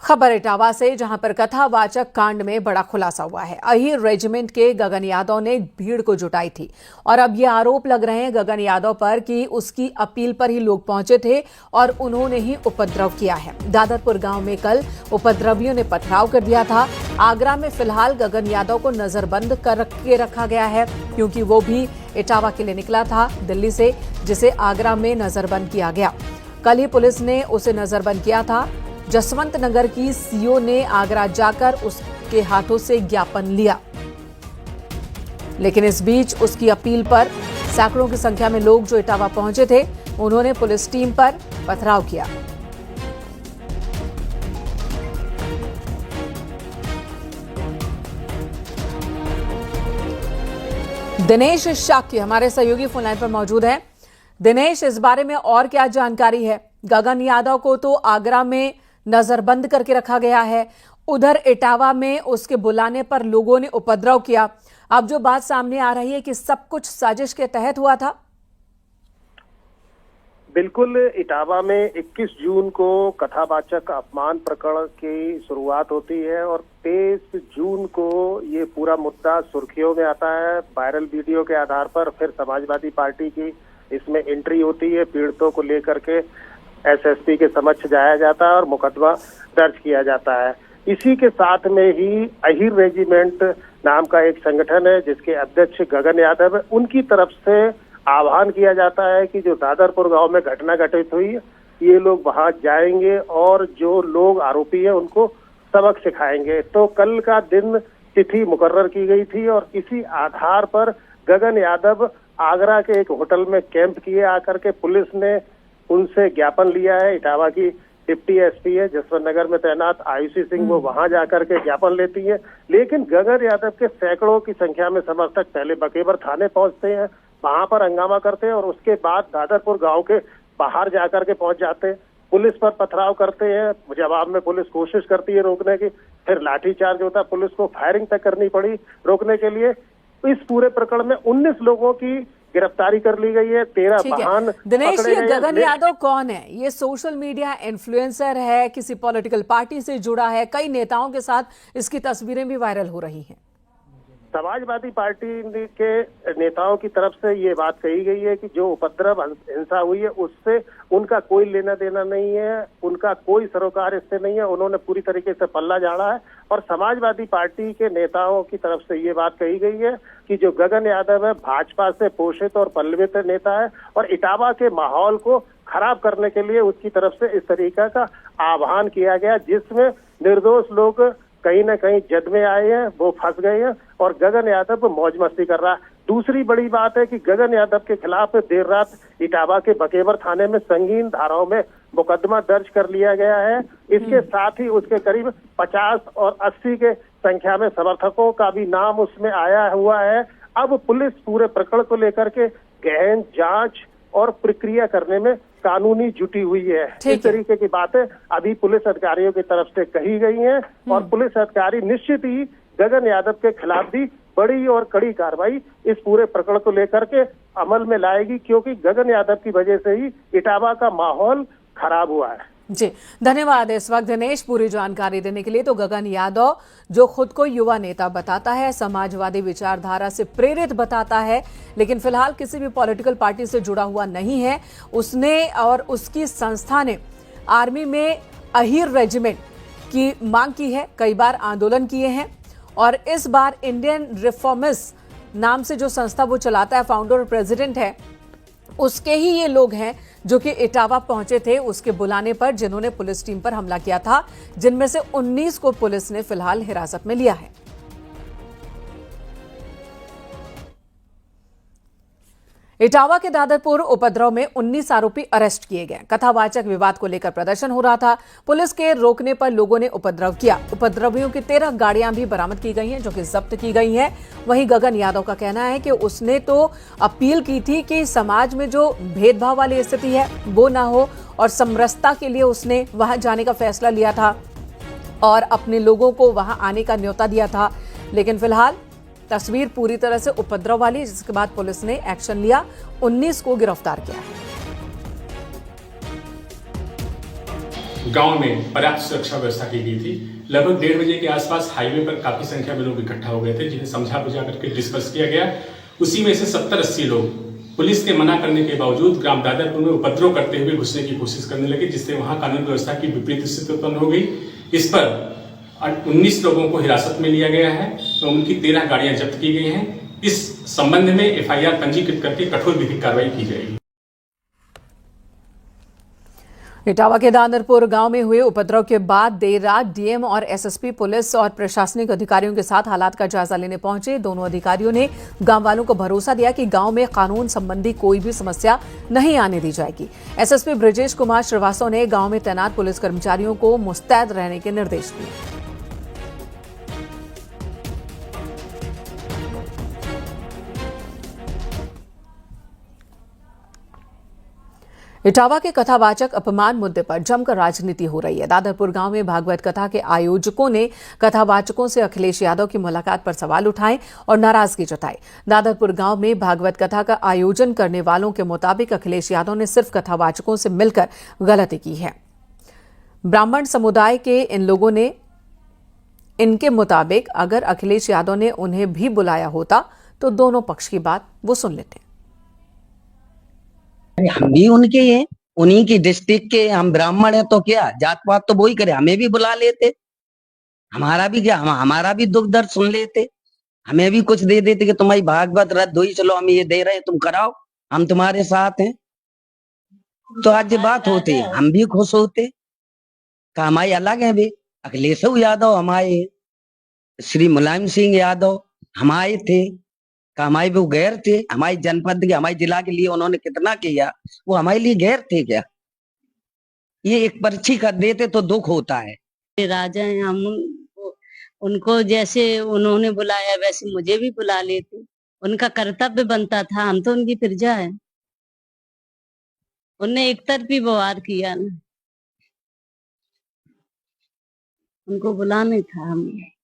खबर इटावा से, जहां पर कथावाचक कांड में बड़ा खुलासा हुआ है। अहीर रेजिमेंट के गगन यादव ने भीड़ को जुटाई थी और अब ये आरोप लग रहे हैं गगन यादव पर कि उसकी अपील पर ही लोग पहुंचे थे और उन्होंने ही उपद्रव किया है। दादरपुर गांव में कल उपद्रवियों ने पथराव कर दिया था। आगरा में फिलहाल गगन यादव को नजरबंद करके रखा गया है, क्योंकि वो भी इटावा के लिए निकला था दिल्ली से, जिसे आगरा में नजरबंद किया गया। कल ही पुलिस ने उसे नजरबंद किया था। जसवंत नगर की सीओ ने आगरा जाकर उसके हाथों से ज्ञापन लिया, लेकिन इस बीच उसकी अपील पर सैकड़ों की संख्या में लोग जो इटावा पहुंचे थे, उन्होंने पुलिस टीम पर पथराव किया। दिनेश शाक्य हमारे सहयोगी फोन लाइन पर मौजूद हैं। दिनेश, इस बारे में और क्या जानकारी है? गगन यादव को तो आगरा में नजरबंद करके रखा गया है, उधर इटावा में उसके बुलाने पर लोगों ने उपद्रव किया। अब जो बात सामने आ रही है कि सब कुछ साजिश के तहत हुआ था। बिल्कुल, इटावा में 21 जून को कथावाचक अपमान प्रकरण की शुरुआत होती है और 23 जून को ये पूरा मुद्दा सुर्खियों में आता है। वायरल वीडियो के आधार पर फिर समाजवादी पार्टी की इसमें एंट्री होती है। पीड़ितों को लेकर के एसएसपी के समक्ष जाया जाता है और मुकदमा दर्ज किया जाता है। इसी के साथ में ही अहीर रेजिमेंट नाम का एक संगठन है, जिसके अध्यक्ष गगन यादव है, उनकी तरफ से आह्वान किया जाता है कि जो दादरपुर गांव में घटना घटित हुई है, ये लोग वहां जाएंगे और जो लोग आरोपी हैं उनको सबक सिखाएंगे। तो कल का दिन तिथि मुकर्रर की गई थी और इसी आधार पर गगन यादव आगरा के एक होटल में कैंप किए आकर के पुलिस ने उनसे ज्ञापन लिया है। इटावा की डिप्टी एसपी है जसवंत नगर में तैनात आयुषी सिंह, वो वहां जाकर के ज्ञापन लेती है। लेकिन गगन यादव के सैकड़ों की संख्या में समर्थक पहले बकेबर थाने पहुंचते हैं, वहां पर हंगामा करते हैं और उसके बाद दादरपुर गांव के बाहर जाकर के पहुंच जाते हैं। पुलिस पर पथराव करते हैं। जवाब में पुलिस कोशिश करती है रोकने की, फिर लाठीचार्ज होता है। पुलिस को फायरिंग तक करनी पड़ी रोकने के लिए। इस पूरे प्रकरण में 19 लोगों की गिरफ्तारी कर ली गई है। 13 वाहन दिनेश, पकड़े ये गए। गगन यादव कौन है? ये सोशल मीडिया इन्फ्लुएंसर है, किसी पॉलिटिकल पार्टी से जुड़ा है? कई नेताओं के साथ इसकी तस्वीरें भी वायरल हो रही हैं। समाजवादी पार्टी के नेताओं की तरफ से ये बात कही गई है कि जो उपद्रव हिंसा हुई है उससे उनका कोई लेना देना नहीं है, उनका कोई सरोकार इससे नहीं है। उन्होंने पूरी तरीके से पल्ला झाड़ा है और समाजवादी पार्टी के नेताओं की तरफ से ये बात कही गई है कि जो गगन यादव है भाजपा से पोषित और पल्लवित नेता है और इटावा के माहौल को खराब करने के लिए उसकी तरफ से इस तरीका का आह्वान किया गया, जिसमें निर्दोष लोग कहीं न कहीं जद में आए हैं, वो फंस गए हैं और गगन यादव मौज मस्ती कर रहा है। दूसरी बड़ी बात है कि गगन यादव के खिलाफ देर रात इटावा के बकेबर थाने में संगीन धाराओं में मुकदमा दर्ज कर लिया गया है। इसके साथ ही उसके करीब 50 और 80 के संख्या में समर्थकों का भी नाम उसमें आया हुआ है। अब पुलिस पूरे प्रकरण को लेकर के गहन जांच और प्रक्रिया करने में कानूनी जुटी हुई है। इस तरीके की बातें अभी पुलिस अधिकारियों की तरफ से कही गई हैं और पुलिस अधिकारी निश्चित ही गगन यादव के खिलाफ भी बड़ी और कड़ी कार्रवाई इस पूरे प्रकरण को लेकर के अमल में लाएगी, क्योंकि गगन यादव की वजह से ही इटावा का माहौल खराब हुआ है। जी, धन्यवाद इस वक्त दिनेश पूरी जानकारी देने के लिए। तो गगन यादव जो खुद को युवा नेता बताता है, समाजवादी विचारधारा से प्रेरित बताता है, लेकिन फिलहाल किसी भी पॉलिटिकल पार्टी से जुड़ा हुआ नहीं है। उसने और उसकी संस्था ने आर्मी में अहीर रेजिमेंट की मांग की है, कई बार आंदोलन किए हैं और इस बार इंडियन रिफॉर्मिस्ट नाम से जो संस्था वो चलाता है, फाउंडर और प्रेसिडेंट है, उसके ही ये लोग हैं जो कि इटावा पहुंचे थे उसके बुलाने पर, जिन्होंने पुलिस टीम पर हमला किया था, जिनमें से 19 को पुलिस ने फिलहाल हिरासत में लिया है। इटावा के दादरपुर उपद्रव में 19 आरोपी अरेस्ट किए गए। कथावाचक विवाद को लेकर प्रदर्शन हो रहा था। पुलिस के रोकने पर लोगों ने उपद्रव किया। उपद्रवियों की 13 गाड़ियां भी बरामद की गई हैं, जो कि जब्त की गई हैं। वहीं गगन यादव का कहना है कि उसने तो अपील की थी कि समाज में जो भेदभाव वाली स्थिति है वो ना हो और समरसता के लिए उसने वहां जाने का फैसला लिया था और अपने लोगों को वहां आने का न्योता दिया था। लेकिन फिलहाल तस्वीर पूरी तरह से उपद्रव वाली, जिसके बाद पुलिस ने एक्शन लिया, 19 को गिरफ्तार किया है। गांव में पर्याप्त सुरक्षा व्यवस्था की गई थी। लगभग 1:30 बजे के आसपास हाईवे पर काफी संख्या में लोग इकट्ठा हो गए थे, जिन्हें समझा बुझा करके डिस्कस किया गया। उसी में से 70-80 लोग पुलिस के मना करने के बावजूद ग्राम दादरपुर में उपद्रव करते हुए घुसने की कोशिश करने लगे, जिससे वहां कानून व्यवस्था की विपरीत स्थिति उत्पन्न हो गई। इस पर 19 लोगों को हिरासत में लिया गया है तो उनकी 13 गाड़ियां जब्त की गई हैं। इस संबंध में एफआईआर पंजीकृत करके कठोर विधिक कार्रवाई की जाएगी। इटावा के दादरपुर गांव में हुए उपद्रव के बाद देर रात डीएम और एसएसपी पुलिस और प्रशासनिक अधिकारियों के साथ हालात का जायजा लेने पहुंचे। दोनों अधिकारियों ने गांव वालों को भरोसा दिया कि गांव में कानून संबंधी कोई भी समस्या नहीं आने दी जाएगी। एसएसपी ब्रजेश कुमार श्रीवास्तव ने गांव में तैनात पुलिस कर्मचारियों को मुस्तैद रहने के निर्देश दिए। इटावा के कथावाचक अपमान मुद्दे पर जमकर राजनीति हो रही है। दादरपुर गांव में भागवत कथा के आयोजकों ने कथावाचकों से अखिलेश यादव की मुलाकात पर सवाल उठाए और नाराजगी जताई। दादरपुर गांव में भागवत कथा का आयोजन करने वालों के मुताबिक अखिलेश यादव ने सिर्फ कथावाचकों से मिलकर गलती की है। ब्राह्मण समुदाय के इन लोगों ने इनके मुताबिक अगर अखिलेश यादव ने उन्हें भी बुलाया होता तो दोनों पक्ष की बात वो सुन लेते। हम भी उनके हैं, उन्हीं की डिस्ट्रिक्ट के, हम ब्राह्मण हैं तो क्या जात पात तो वही करे, हमें भी बुला लेते, हमारा भी क्या, हमारा भी दुख दर्द सुन लेते, हमें भी कुछ दे देते कि तुम्हारी भागवत रद्द हुई, चलो हम ये दे रहे हैं, तुम कराओ, हम तुम्हारे साथ हैं। तो आज ये बात होती, हम भी खुश होते। हमारे अलग है भी, अखिलेश यादव हमारे, श्री मुलायम सिंह यादव हमारे थे, हमारे वो गैर थे। हमारी जनपद के, हमारे जिला के लिए उन्होंने कितना किया, वो हमारे लिए गैर थे क्या? ये एक पर्ची कर देते तो दुख होता है। राजा हैं, हम उनको जैसे उन्होंने बुलाया वैसे मुझे भी बुला लेते, उनका कर्तव्य बनता था, हम तो उनकी प्रजा है। उनने एक तरफी व्यवहार किया ना, उनको बुलाने था हमें।